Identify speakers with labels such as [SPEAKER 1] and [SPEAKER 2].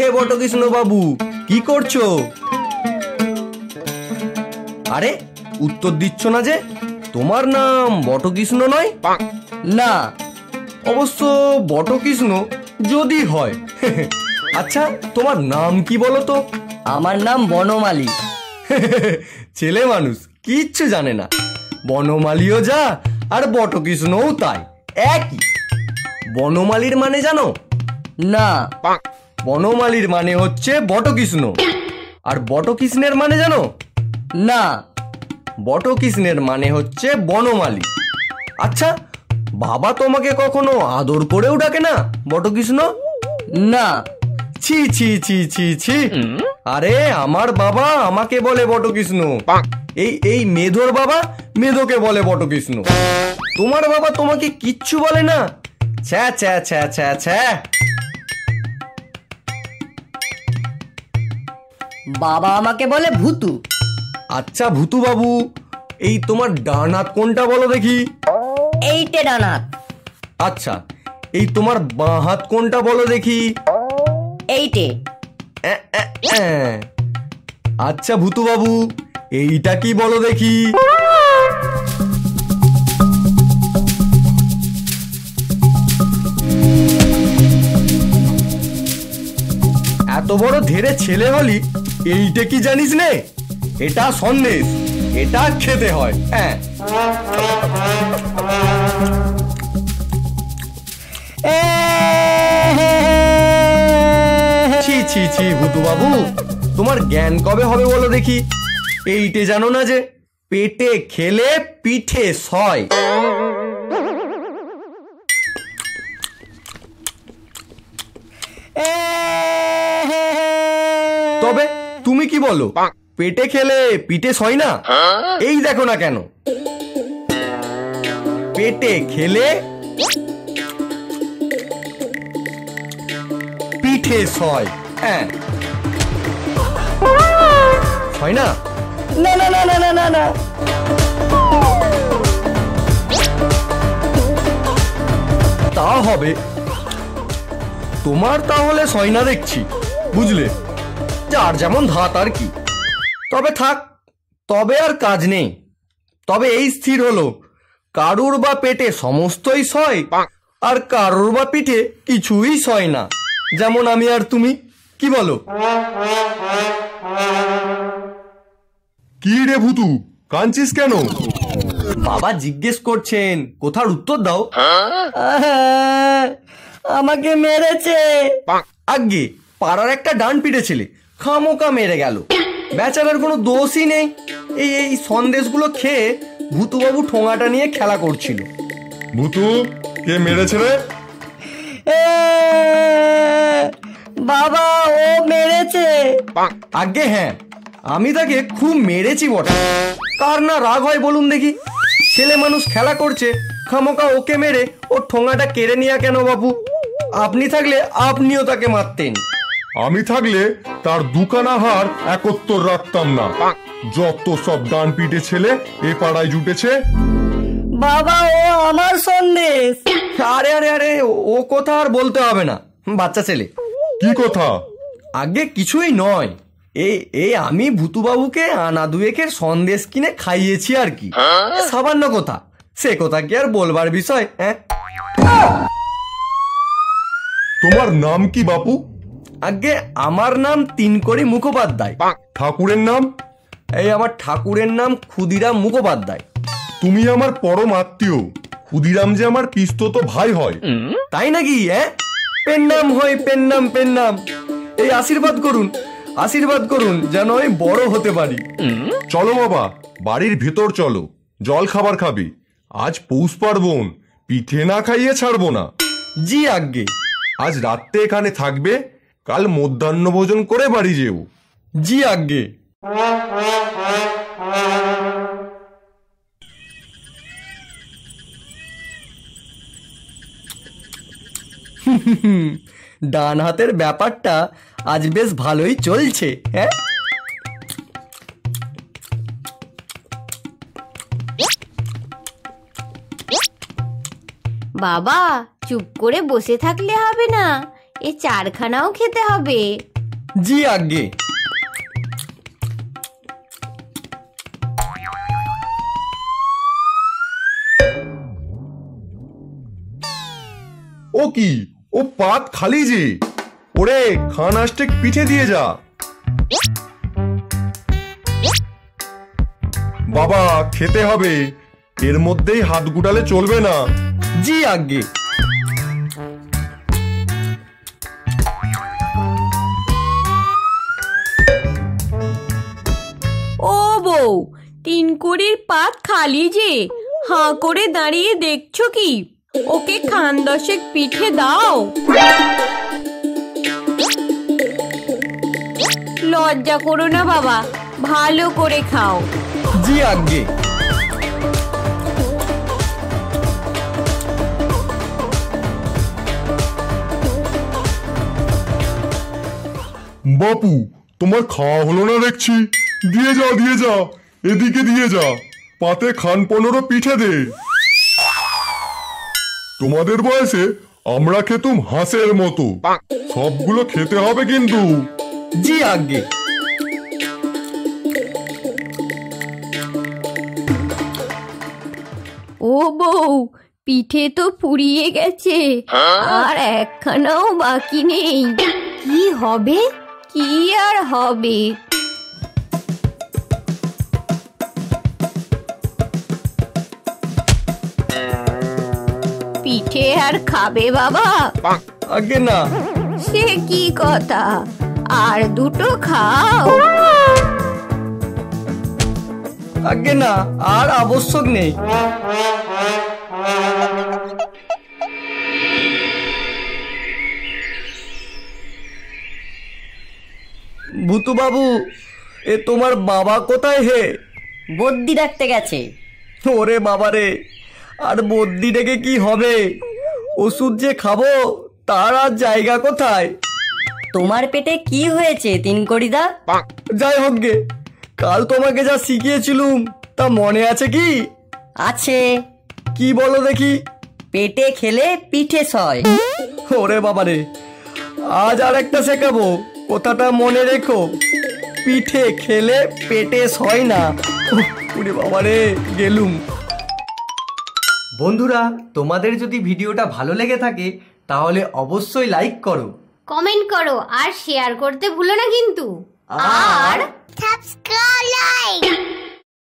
[SPEAKER 1] হে বটকৃষ্ণ বাবু, কি করছো? আরে উত্তর দিচ্ছ না যে? তোমার নাম বটকৃষ্ণ নয়?
[SPEAKER 2] না।
[SPEAKER 1] অবশ্য বটকৃষ্ণ যদি হয়। আচ্ছা, তোমার নাম কি বলো তো?
[SPEAKER 2] আমার নাম বনমালী।
[SPEAKER 1] ছেলে মানুষ কিচ্ছু জানে না। বনমালীও যা আর বটকৃষ্ণও তাই, একই। বনমালীর মানে জানো?
[SPEAKER 2] না।
[SPEAKER 1] বনমালীর মানে হচ্ছে বটকৃষ্ণ। আর বটকৃষ্ণের মানে জানো?
[SPEAKER 2] না।
[SPEAKER 1] বটকৃষ্ণের মানে হচ্ছে বনমালী। আচ্ছা, বাবা তোমাকে কখনো আদর করেও ডাকে না বটকৃষ্ণ?
[SPEAKER 2] না।
[SPEAKER 1] ছি ছি ছি ছি ছি। আরে আমার বাবা আমাকে বলে বটকৃষ্ণ, এই মেধোর বাবা মেধোকে বলে বটকৃষ্ণ। তোমার বাবা তোমাকে কিচ্ছু বলে না? ছ্যা ছ্যা ছ্যা ছ্যা ছ্যা।
[SPEAKER 2] বাবা আমাকে বলে ভূতু।
[SPEAKER 1] আচ্ছা ভূতু বাবু, এই তোমার ডান হাত কোনটা বলো দেখি?
[SPEAKER 2] এইটে ডান হাত।
[SPEAKER 1] আচ্ছা, এই তোমার বাঁ হাত কোনটা বলো দেখি?
[SPEAKER 2] এইটে।
[SPEAKER 1] আচ্ছা ভূতু বাবু, এইটা কি বলো দেখি? এত বড় ধেরে ছেলে হলি, এইটা কি জানিস নে? এটা সন্দেশ, এটা খেতে হয়। হ্যাঁ, ছি ছি ছি ভূতু বাবু, তোমার জ্ঞান কবে হবে বলো দেখি? এইটে জানো না যে পেটে খেলে পিঠে সয়? তবে তুমি কি বলো, পেটে খেলে পিঠে সয় না? এই দেখো না কেন, পেটে খেলে পিঠে সয়। হ্যাঁ, হয় না?
[SPEAKER 2] না না না না না না না।
[SPEAKER 1] তা হবে তোমার, তাহলে সয় না দেখছি, বুঝলে? যার যেমন ধাত আর কি। তবে থাক, তবে আর কাজ নেই। তবে এই স্থির হলো, কারুর বা পেটে সমস্তই সয়, আর কারুর বা পিঠে কিছুই সয় না। যেমন আমি আর তুমি, কি বলো?
[SPEAKER 3] কি রে ভূতু, কাঁদছিস কেন?
[SPEAKER 1] বাবা জিজ্ঞেস করছেন, কোথার উত্তর দাও।
[SPEAKER 2] আমাকে মেরেছে।
[SPEAKER 1] আগে পাড়ার একটা ডান পিটে ছেলে খামোকা মেরে গেল, বেচারার কোনো দোষই নেই। এই সন্দেশগুলো খেয়ে ভূতুবাবু ঠোঙাটা নিয়ে খেলা করছিল।
[SPEAKER 3] ভূতু, কে মেরেছে রে?
[SPEAKER 2] বাবা, ও মেরেছে।
[SPEAKER 1] আগে হ্যাঁ, আমি তাকে খুব মেরেছি বটে। কার না রাগ হয় বলুন দেখি? ছেলে মানুষ খেলা করছে, খামোকা ওকে মেরে ওর ঠোঙাটা কেড়ে নিয়ে কেন বাবু? আপনি থাকলে আপনিও তাকে মারতেন।
[SPEAKER 3] আমি থাকলে তার দুখানা হাড় একত্তর রাখতাম না। যত সব ডান পিটে ছেলে এ পাড়ায় জুটেছে।
[SPEAKER 2] বাবা, ও আমার সন্দেশ।
[SPEAKER 1] আরে আরে আরে, ও কথা আর বলতে হবে না, বাচ্চা ছেলে।
[SPEAKER 3] কি কথা?
[SPEAKER 1] আগে কিছুই নয়, এই আমি ভূতুবাবুকে আনা দুয়েকের সন্দেশ কিনে খাইয়েছি আর কি, সামান্য কথা। সে কথা কি আর বলবার বিষয়? হ্যাঁ,
[SPEAKER 3] তোমার নাম কি বাপু?
[SPEAKER 1] আগে আমার নাম তিনকড়ি মুখোপাধ্যায়।
[SPEAKER 3] ঠাকুরের নাম?
[SPEAKER 1] এই আমার ঠাকুরের নাম ক্ষুদিরাম মুখোপাধ্যায়।
[SPEAKER 3] তুমি আমার পরম আত্মীয়। ক্ষুদিরাম যে আমার পিস্তত ভাই হয়।
[SPEAKER 1] তাই নাকি? হ্যাঁ, পেন নাম হয়, পেন নাম, পেন নাম। এই আশীর্বাদ করুন, আশীর্বাদ করুন যেন আমি বড় হতে পারি।
[SPEAKER 3] চলো বাবা, বাড়ির ভেতর চলো, জল খাবার খাবি। আজ পৌষ পার্বণ, পিঠে না খাইয়ে ছাড়বো না।
[SPEAKER 1] জি আজ্ঞে।
[SPEAKER 3] আজ রাত্রে এখানে থাকবে, কাল মধ্যাহ্ন ভোজন করে বাড়ি যেও।
[SPEAKER 1] জি আজ্ঞে। ডান হাতের ব্যাপারটা আজ বেশ ভালোই চলছে। হ্যাঁ,
[SPEAKER 4] বাবা, চুপ করে বসে থাকলে হবে না, এ চারখানাও খেতে হবে।
[SPEAKER 1] জি আজ্ঞে।
[SPEAKER 3] ও কি, ও পাত খালি যে। ওরে খান আসতে পিঠে দিয়ে যা। বাবা খেতে হবে, এর মধ্যেই হাত গুটালে চলবে না।
[SPEAKER 1] জি আজ্ঞে।
[SPEAKER 4] ও বউ, 3 কড়ির পাত খালি যে, হাঁ করে দাঁড়িয়ে দেখছো কি? ওকে খান 10 পিঠে দাও। লজ্জা করো না বাবা, ভালো করে খাও।
[SPEAKER 1] জি আজ্ঞে।
[SPEAKER 3] বাপু তোমার খাওয়া হলো না দেখছি, দিয়ে যা দিয়ে যা, এদিকে দিয়ে যা, পাতে খান 15 পিঠে দে। তোমাদের বয়সে আমরা খেতুম হাঁসের মতো, সবগুলো খেতে হবে কিন্তু।
[SPEAKER 1] জি আজ্ঞে।
[SPEAKER 4] ও বউ, পিঠে তো ফুরিয়ে গেছে, আর একখানাও বাকি নেই। কি হবে? কি আর হবে? পিঠে আর খাবে বাবা?
[SPEAKER 1] আজ্ঞে না।
[SPEAKER 4] সে কি কথা, আর দুটো খাও।
[SPEAKER 1] আজ্ঞে না, আর আবশ্যক নেই। ভূতু বাবু, এ তোমার বাবা কোথায় হে?
[SPEAKER 2] বদ্যি ডাকতে গেছে।
[SPEAKER 1] ওরে বাবারে, আর বদ্যি ডেকে কি হবে? ওষুধ যে খাবো তার আর জায়গা কোথায়?
[SPEAKER 2] তোমার পেটে কি হয়েছে 3 কড়িদা?
[SPEAKER 1] যাই হোক গে, কাল তোমাকে যা শিখিয়েছিলুম তা মনে আছে কি?
[SPEAKER 2] আছে।
[SPEAKER 1] কি বলো দেখি?
[SPEAKER 2] পেটে খেলে পিঠে সয়।
[SPEAKER 1] ওরে বাবারে, আজ আর একটা শেখাবো, কথাটা মনে রেখো। পিঠে খেলে পেটে সয় না। ওরে বাবারে, গেলুম। বন্ধুরা, তোমাদের যদি ভিডিওটা ভালো লেগে থাকে তাহলে অবশ্যই লাইক করো,
[SPEAKER 5] কমেন্ট করো আর শেয়ার করতে ভুলো না কিন্তু। আর